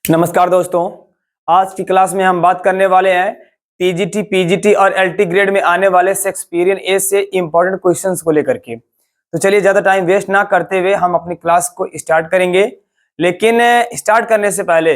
नमस्कार दोस्तों, आज की क्लास में हम बात करने वाले हैं टीजीटी, पीजीटी और एलटी ग्रेड में आने वाले शेक्सपियरियन एज से इंपॉर्टेंट क्वेश्चंस को लेकर के। तो चलिए ज़्यादा टाइम वेस्ट ना करते हुए हम अपनी क्लास को स्टार्ट करेंगे। लेकिन स्टार्ट करने से पहले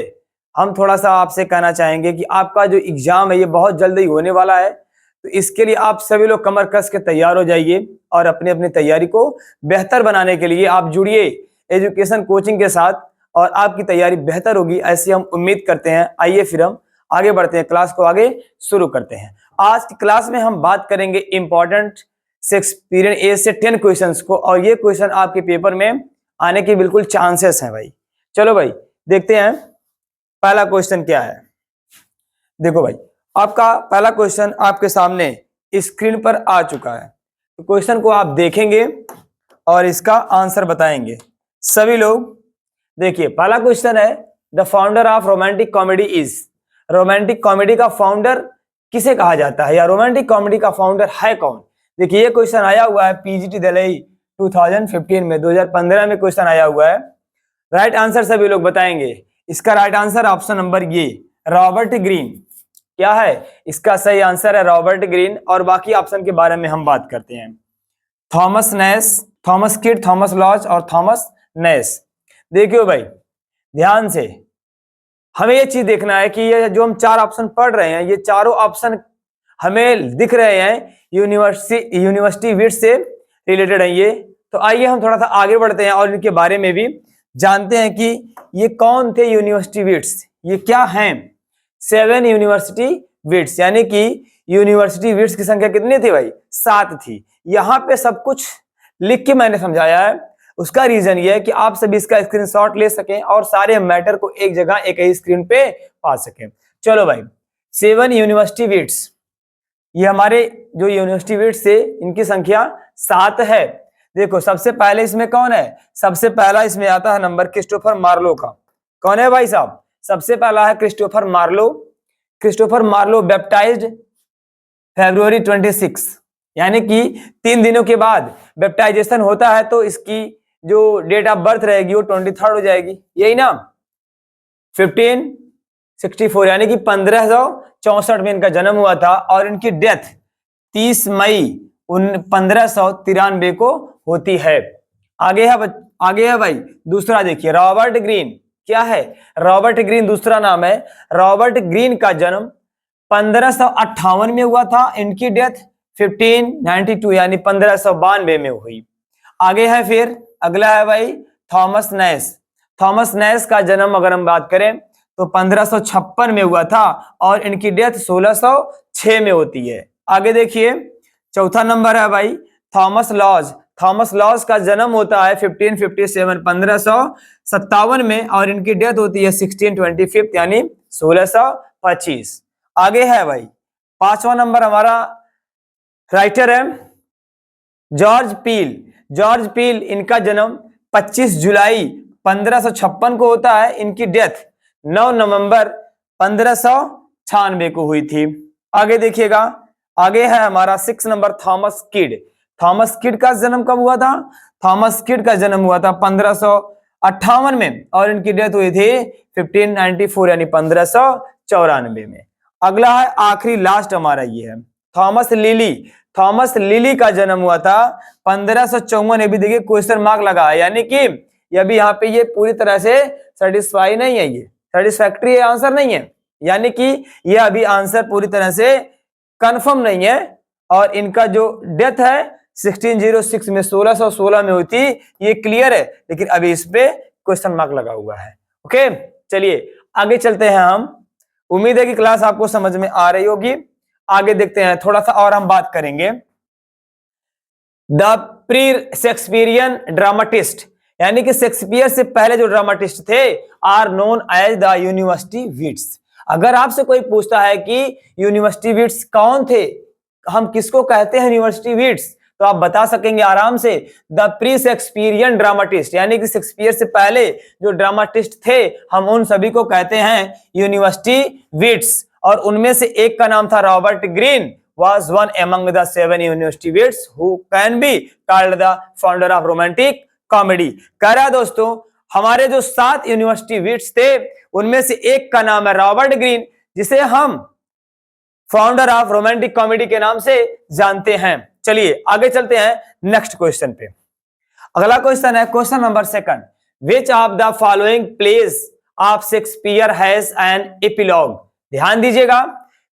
हम थोड़ा सा आपसे कहना चाहेंगे कि आपका जो एग्जाम है ये बहुत जल्द ही होने वाला है। तो इसके लिए आप सभी लोग कमर कस के तैयार हो जाइए और अपनी अपनी तैयारी को बेहतर बनाने के लिए आप जुड़िए एजुकेशन कोचिंग के साथ और आपकी तैयारी बेहतर होगी, ऐसी हम उम्मीद करते हैं। आइए फिर हम आगे बढ़ते हैं, क्लास को आगे शुरू करते हैं। आज की क्लास में हम बात करेंगे इंपॉर्टेंट शेक्सपियरियन एज से 10 क्वेश्चंस को, और ये क्वेश्चन आपके पेपर में आने के बिल्कुल चांसेस हैं भाई। चलो भाई देखते हैं पहला क्वेश्चन क्या है। देखो भाई, आपका पहला क्वेश्चन आपके सामने स्क्रीन पर आ चुका है। तो क्वेश्चन को आप देखेंगे और इसका आंसर बताएंगे। सभी लोग देखिए, पहला क्वेश्चन है the founder of romantic comedy is. Romantic comedy का फाउंडर किसे कहा जाता है या रोमांटिक कॉमेडी का फाउंडर है कौन। देखिए, ये क्वेश्चन आया हुआ है पीजीटी दिल्ली 2015 में, 2015 में क्वेश्चन आया हुआ है। राइट आंसर सभी लोग बताएंगे। इसका राइट आंसर ऑप्शन नंबर ये रॉबर्ट ग्रीन। क्या है इसका सही आंसर? है रॉबर्ट ग्रीन। और बाकी ऑप्शन के बारे में हम बात करते हैं। Thomas Nash, Thomas kid, Thomas Lodge और थॉमस नैश। देखियो भाई ध्यान से, हमें ये चीज देखना है कि ये जो हम चार ऑप्शन पढ़ रहे हैं, ये चारों ऑप्शन हमें दिख रहे हैं यूनिवर्सिटी विट्स से रिलेटेड है ये। तो आइए हम थोड़ा सा आगे बढ़ते हैं और इनके बारे में भी जानते हैं कि ये कौन थे यूनिवर्सिटी विट्स, ये क्या हैं। 7 यूनिवर्सिटी विट्स, यानी कि यूनिवर्सिटी विट्स की संख्या कितनी थी भाई? 7 थी। यहाँ पे सब कुछ लिख के मैंने समझाया है। उसका रीजन ये है कि आप सभी इसका स्क्रीनशॉट ले सकें और सारे मैटर को एक जगह एक ही स्क्रीन पे पा सकें। चलो भाई, 7 यूनिवर्सिटी विट्स, ये हमारे जो यूनिवर्सिटी विट्स से इनकी संख्या 7 है। देखो सबसे पहले इसमें कौन है? सबसे पहला इसमें आता है नंबर क्रिस्टोफर मार्लो का। कौन है भाई साहब? सबसे पहला है Christopher Marlowe. Christopher Marlowe baptized February 26, यानी कि 3 दिनों के बाद बैप्टाइजेशन होता है, तो इसकी जो डेट ऑफ बर्थ रहेगी वो 23 हो जाएगी, यही ना। 1564 यानी कि 1564 में इनका जन्म हुआ था और इनकी डेथ 30 मई 1593 को होती है। आगे है भाई दूसरा। देखिए रॉबर्ट ग्रीन, क्या है? रॉबर्ट ग्रीन दूसरा नाम है। रॉबर्ट ग्रीन का जन्म 1558 में हुआ था। इनकी डेथ 1592 यानी 1592 में हुई। आगे है फिर अगला है भाई थॉमस नैश। थॉमस नैश का जन्म अगर हम बात करें तो 1556 में हुआ था और इनकी डेथ 1606 में होती है। आगे देखिए चौथा नंबर है भाई थॉमस लॉज। थॉमस लॉज का जन्म होता है 1557 1557 में और इनकी डेथ होती है 1625 यानी 1625। आगे है भाई पांचवा नंबर हमारा राइटर है जॉर्ज पील। जॉर्ज पील, इनका जन्म 25 जुलाई 1556 को होता है। इनकी डेथ 9 नवंबर 1596 को हुई थी। आगे देखिएगा, आगे है हमारा 6 number Thomas kid. Thomas kid का जन्म कब हुआ था? थॉमस किड का जन्म हुआ था 1558 में और इनकी डेथ हुई थी 1594 यानी 1594 में। अगला है आखिरी लास्ट हमारा ये है थॉमस लिली। थॉमस लिली का जन्म हुआ था 1554। ये भी देखिए क्वेश्चन मार्क लगा है, यानी कि ये भी यहाँ पे ये पूरी तरह से सेटिस्फाई नहीं है, ये सेटिस्फैक्ट्री आंसर नहीं है, यानी कि ये अभी आंसर पूरी तरह से कंफर्म नहीं है। और इनका जो डेथ है 1606 में 1616 में हुई थी, ये क्लियर है, लेकिन अभी इस पे क्वेश्चन मार्क लगा हुआ है। ओके चलिए आगे चलते हैं हम। उम्मीद है कि क्लास आपको समझ में आ रही होगी। आगे देखते हैं, थोड़ा सा और हम बात करेंगे। द प्री शेक्सपियरियन ड्रामाटिस्ट, यानी कि शेक्सपियर से पहले जो ड्रामाटिस्ट थे are known as the university wits. अगर आपसे कोई पूछता है कि यूनिवर्सिटी विट्स कौन थे, हम किसको कहते हैं यूनिवर्सिटी विट्स, तो आप बता सकेंगे आराम से द प्री शेक्सपियरियन ड्रामाटिस्ट, यानी कि शेक्सपियर से पहले जो ड्रामाटिस्ट थे हम उन सभी को कहते हैं यूनिवर्सिटी विट्स। और उनमें से एक का नाम था Robert Greene, was one among the 7 university wits who can be called the founder of romantic comedy। कह रहा दोस्तों हमारे जो 7 यूनिवर्सिटी विट्स थे उनमें से एक का नाम है रॉबर्ट ग्रीन, जिसे हम फाउंडर ऑफ रोमांटिक कॉमेडी के नाम से जानते हैं। चलिए आगे चलते हैं नेक्स्ट क्वेश्चन पे। अगला क्वेश्चन है question number 2, which of the following pledge of Shakespeare has an epilogue. ध्यान दीजिएगा,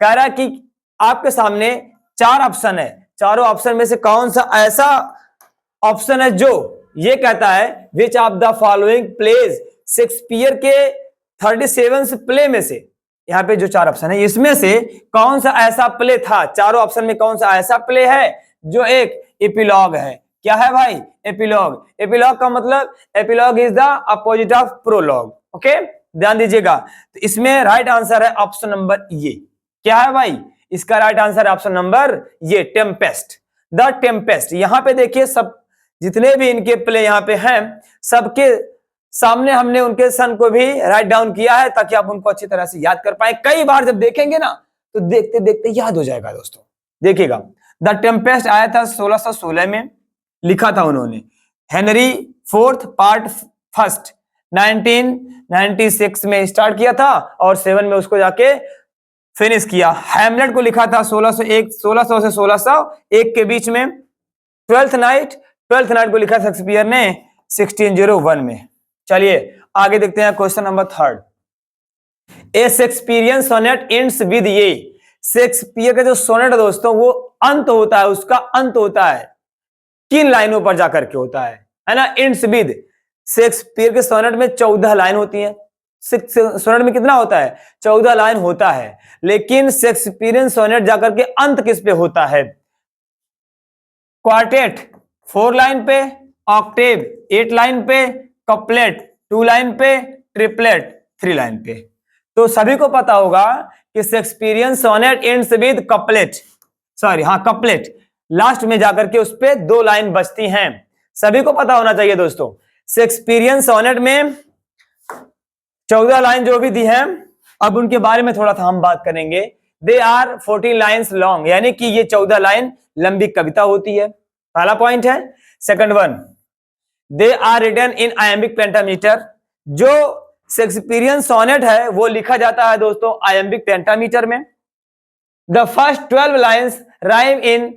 कह रहा कि आपके सामने 4 ऑप्शन है, चारों ऑप्शन में से कौन सा ऐसा ऑप्शन है जो ये कहता है विच of the following pledge, Shakespeare के 37 प्ले में से, यहां पे जो 4 ऑप्शन है इसमें से कौन सा ऐसा प्ले था, चारों ऑप्शन में कौन सा ऐसा प्ले है जो एक एपिलॉग है। क्या है भाई? एपिलॉग। एपिलॉग का मतलब epilogue is the opposite of prologue. Okay, ध्यान दीजिएगा। तो इसमें राइट आंसर है ऑप्शन नंबर ये। क्या है भाई? इसका राइट आंसर है ऑप्शन नंबर ये, टेम्पेस्ट, द टेम्पेस्ट। यहां पे देखिए सब जितने भी इनके प्ले यहाँ पे हैं सबके सामने हमने उनके सन को भी राइट डाउन किया है ताकि आप उनको अच्छी तरह से याद कर पाए। कई बार जब देखेंगे ना तो देखते देखते याद हो जाएगा दोस्तों। देखिएगा, द टेम्पेस्ट आया था 1616 में, लिखा था उन्होंने। हेनरी फोर्थ पार्ट फर्स्ट 1996 में स्टार्ट किया था और 7 में उसको जाके फिनिश किया। हैमलेट को लिखा था 1600 से 1601 के बीच में। ट्वेल्थ नाइट को लिखा शेक्सपियर ने 1601 में। चलिए आगे देखते हैं question number 3, a Shakespearean sonnet ends with ये। शेक्सपियर का जो सोनेट दोस्तों वो अंत होता है, उसका अंत होता है किन लाइनों पर जाकर के होता है ना? Ends with. शेक्सपियर के सोनेट में 14 लाइन होती हैं। सोनेट में कितना होता है? 14 लाइन होता है, लेकिन शेक्सपियरियन सोनेट जाकर के अंत किस पे होता है? क्वार्टेट 4 लाइन पे, ऑक्टेव 8 लाइन पे, कपलेट 2 लाइन पे, ट्रिपलेट 3 लाइन पे। तो सभी को पता होगा कि Shakespearean sonnet ends with couplet, couplet last में जाकर के उस पे 2 लाइन बचती हैं। सभी को पता होना चाहिए दोस्तों। शेक्सपियरियन सोनेट में 14 लाइन जो भी दी हैं, अब उनके बारे में थोड़ा सा हम बात करेंगे। दे आर 14 लाइन्स लॉन्ग, यानी कि ये 14 लाइन लंबी कविता होती है। पहला पॉइंट है। Second one, they are written in iambic pentameter. जो शेक्सपियरियन सोनेट है वो लिखा जाता है दोस्तों आयम्बिक पेंटामीटर में। The first 12 lines rhyme in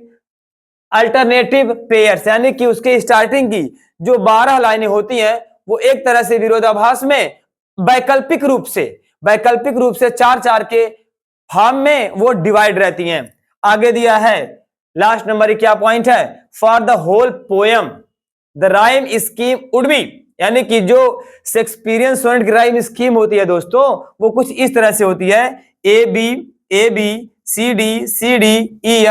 alternative pairs, यानी कि उसके स्टार्टिंग की जो 12 लाइनें होती हैं वो एक तरह से विरोधाभास में वैकल्पिक रूप से 4-4 के फॉर्म में वो डिवाइड रहती हैं। आगे दिया है लास्ट नंबर क्या पॉइंट है? For the whole poem the rhyme scheme would be, यानी कि जो शेक्सपियरियन सोनेट की राइम स्कीम होती है दोस्तों वो कुछ इस तरह से होती है, A B C D E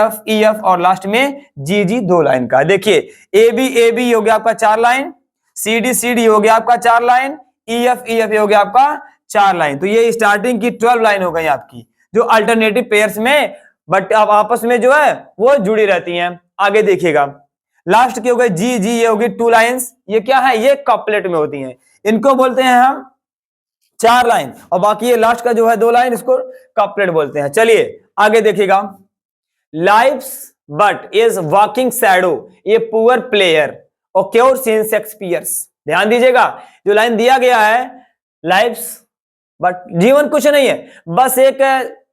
F और लास्ट में जी 2 लाइन का। देखिए ए बी हो गया आपका 4 लाइन, सी डी हो गया आपका 4 लाइन, ई एफ हो गया आपका 4 लाइन। तो ये स्टार्टिंग की 12 लाइन हो गई आपकी जो अल्टरनेटिव पेयर्स में बट अब आपस में जो है वो जुड़ी रहती हैं। आगे देखिएगा लास्ट की हो गई जी ये होगी 2 लाइन्स। ये क्या है? ये कपलेट में होती हैं, इनको बोलते हैं हम 4 लाइन, और बाकी ये लास्ट का जो है 2 लाइन इसको कपलेट बोलते हैं। चलिए आगे देखिएगा, life's but is walking shadow a poor player occurs in Shakespeare's. ध्यान दीजिएगा, जो लाइन दिया गया है लाइफ्स बट, जीवन कुछ नहीं है, बस एक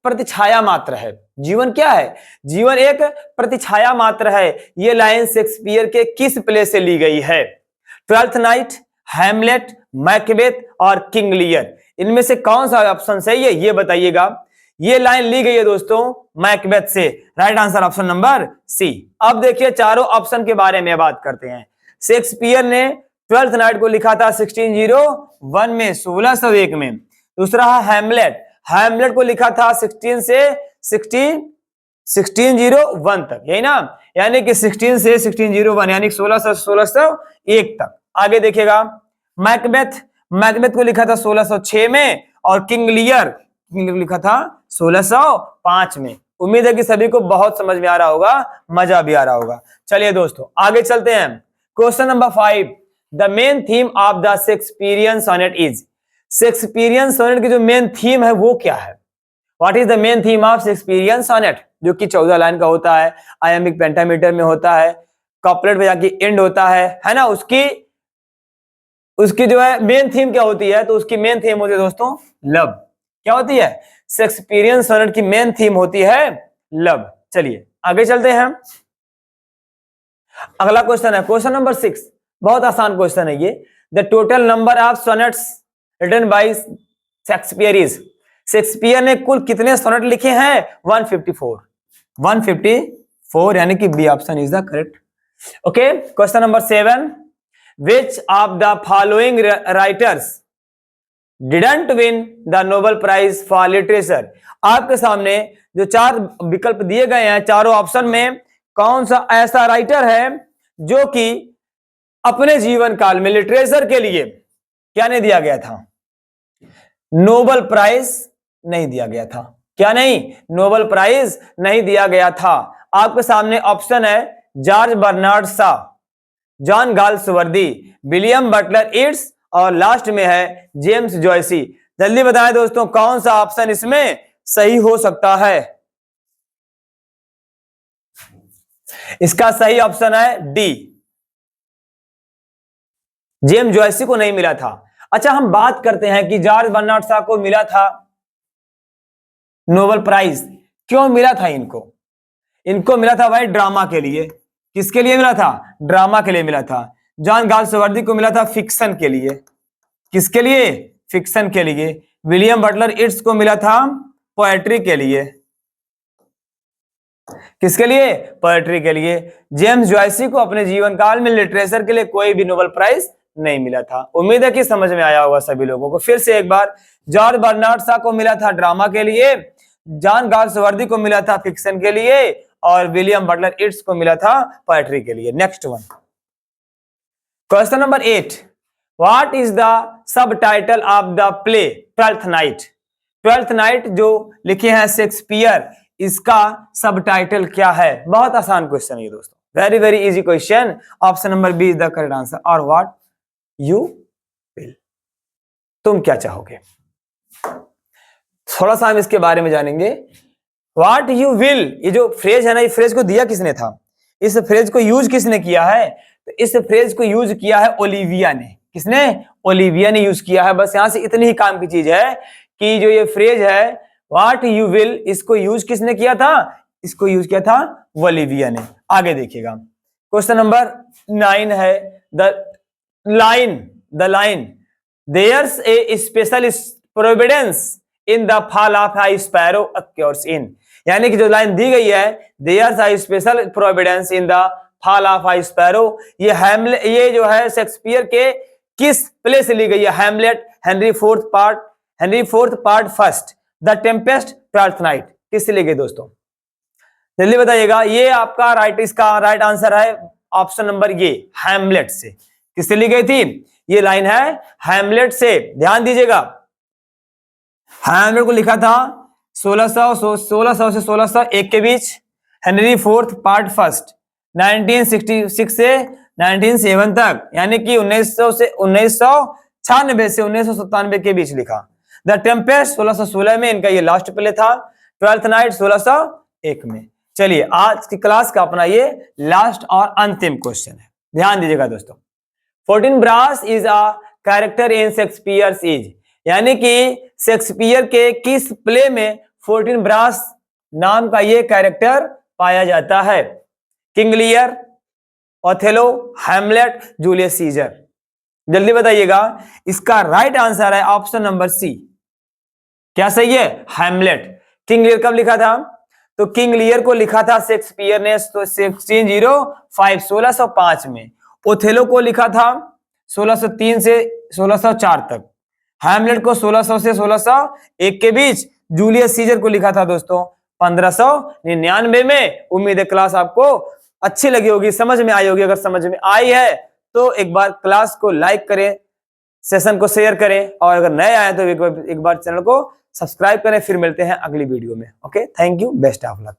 प्रतिछाया मात्र है। जीवन क्या है? जीवन एक प्रतिछाया मात्र है। ये लाइन शेक्सपियर के किस प्ले से ली गई है? ट्वेल्थ नाइट, हैमलेट, मैकबेथ और किंग लियर, इनमें से कौन सा ऑप्शन सही है ये बताइएगा। ये लाइन ली गई है दोस्तों मैकबेथ से। Right answer option number C. अब देखिए चारों ऑप्शन के बारे में बात करते हैं। शेक्सपियर ने ट्वेल्थ नाइट को लिखा था 1601 में, 1601 में। दूसरा है हैमलेट को लिखा था 16 से 1601 तक, यही ना, यानी कि 16 से 1601 यानी 1600 से 1601 तक। आगे देखिएगा मैकबेथ को लिखा था 1606 में और किंग लियर लिखा था 1605 में। उम्मीद है कि सभी को बहुत समझ में आ रहा होगा, मजा भी आ रहा होगा। चलिए दोस्तों आगे चलते हैं। Question number 5, the main theme of the Shakespearean sonnet is. Shakespearean sonnet की जो मेन थीम है वो क्या है? What is the main theme of Shakespearean sonnet, जो कि 14 लाइन का होता है, आयम्बिक पेंटामीटर में होता है, कपलेट में जाके एंड होता है ना। उसकी उसकी जो है मेन थीम क्या होती है, तो उसकी मेन थीम होती है दोस्तों लव। क्या होती है? शेक्सपियरियन सोनेट की मेन थीम होती है लव। चलिए आगे चलते हैं। अगला क्वेश्चन है क्वेश्चन नंबर 6। बहुत आसान क्वेश्चन है ये। The total number of sonnets written by Shakespeare is. Shakespeare ने कुल कितने सोनेट लिखे हैं? 154। 154 यानी कि B option is the correct. Okay, question number 7। Which of the following writers didn't win the Nobel prize for literature. आपके सामने जो 4 विकल्प दिए गए हैं, चारों ऑप्शन में कौन सा ऐसा राइटर है जो कि अपने जीवन काल में लिटरेचर के लिए क्या नहीं दिया गया था? नोबेल प्राइज नहीं दिया गया था। क्या नहीं? नोबेल प्राइज नहीं दिया गया था। आपके सामने ऑप्शन है George Bernard Shaw, John Galsworthy, William Butler Yeats और लास्ट में है जेम्स जॉयसी। जल्दी बताएं दोस्तों कौन सा ऑप्शन इसमें सही हो सकता है? इसका सही ऑप्शन है डी, जेम्स जॉयसी को नहीं मिला था। अच्छा, हम बात करते हैं कि जॉर्ज बर्नार्ड शॉ को मिला था नोबेल प्राइज। क्यों मिला था इनको? इनको मिला था भाई ड्रामा के लिए। किसके लिए मिला था? ड्रामा के लिए मिला था। जॉन गाल्सवर्दी को मिला था फिक्शन के लिए। किसके लिए? फिक्शन के लिए। विलियम बटलर इट्स को मिला था पोएट्री के लिए। किसके लिए? पोएट्री के लिए। जेम्स जॉयसी को अपने जीवन काल में लिटरेचर के लिए कोई भी नोबेल प्राइज नहीं मिला था। उम्मीद है कि समझ में आया होगा सभी लोगों को। फिर से एक बार, जॉर्ज बर्नार्ड शॉ को मिला था ड्रामा के लिए, जॉन गाल्सवर्दी को मिला था फिक्शन के लिए और विलियम बटलर इट्स को मिला था पोएट्री के लिए। Next one, question number 8। What is the sub title of the play twelfth night. Twelfth night जो लिखे हैं शेक्सपियर, इसका सब टाइटल क्या है? बहुत आसान क्वेश्चन है ये दोस्तों, very very easy question. Option number B is the correct answer. और व्हाट यू विल, तुम क्या चाहोगे? थोड़ा सा हम इसके बारे में जानेंगे। व्हाट यू विल, ये जो फ्रेज है ना, ये फ्रेज को दिया किसने था? इस फ्रेज को यूज किसने किया है? तो इस फ्रेज को यूज किया है ओलिविया ने। किसने? ओलिविया ने यूज किया है। बस यहां से इतनी ही काम की चीज है कि जो ये फ्रेज है व्हाट यू विल, इसको यूज किसने किया था? इसको यूज किया था ओलिविया ने। आगे देखिएगा, क्वेश्चन नंबर 9 है the line there's a special providence in the fall of a sparrow occurs in। यानी कि जो लाइन दी गई है there's a special providence in the fall of a sparrow, ये जो है शेक्सपियर के किस प्ले से ली गई है? Hamlet, Henry fourth part first, the Tempest, twelfth night. किससे ली गई दोस्तों? जल्दी बताइएगा। ये आपका इसका राइट आंसर है ऑप्शन नंबर ये, हैमलेट से। किससे ली गई थी? ये लाइन है हैमलेट से। ध्यान दीजिएगा, हैमलेट को लिखा था 1600 से 1601 के बीच। हेनरी फोर्थ पार्ट फर्स्ट 1966 से 1907 तक, यानी कि 1900 से 1996 से 1997 के बीच लिखा। द टेम्पेस्ट 1616 में इनका ये लास्ट प्ले था। ट्वेल्थ नाइट 1601 में। चलिए आज की क्लास का अपना ये लास्ट और अंतिम क्वेश्चन है, ध्यान दीजिएगा दोस्तों। Fortinbras is a character in Shakespeare's is, यानी कि शेक्सपियर के किस प्ले में फोर्टिनब्रास नाम का ये कैरेक्टर पाया जाता है? King Lear, Othello, Hamlet, Julius Caesar. जल्दी बताइएगा। इसका राइट आंसर है ऑप्शन नंबर सी। क्या सही है? हैमलेट। किंग लियर कब लिखा था? तो किंग लियर को लिखा था शेक्सपियर ने 1605 में। ओथेलो को लिखा था 1603 से 1604 तक। हैमलेट को 1600 से 1601 के बीच। जूलियस सीजर को लिखा था दोस्तों 1599 में। उम्मीद है क्लास आपको अच्छी लगी होगी, समझ में आई होगी। अगर समझ में आई है तो एक बार क्लास को लाइक करें, सेशन को शेयर करें, और अगर नए आए तो एक बार चैनल को सब्सक्राइब करें। फिर मिलते हैं अगली वीडियो में। Okay, thank you, best of luck.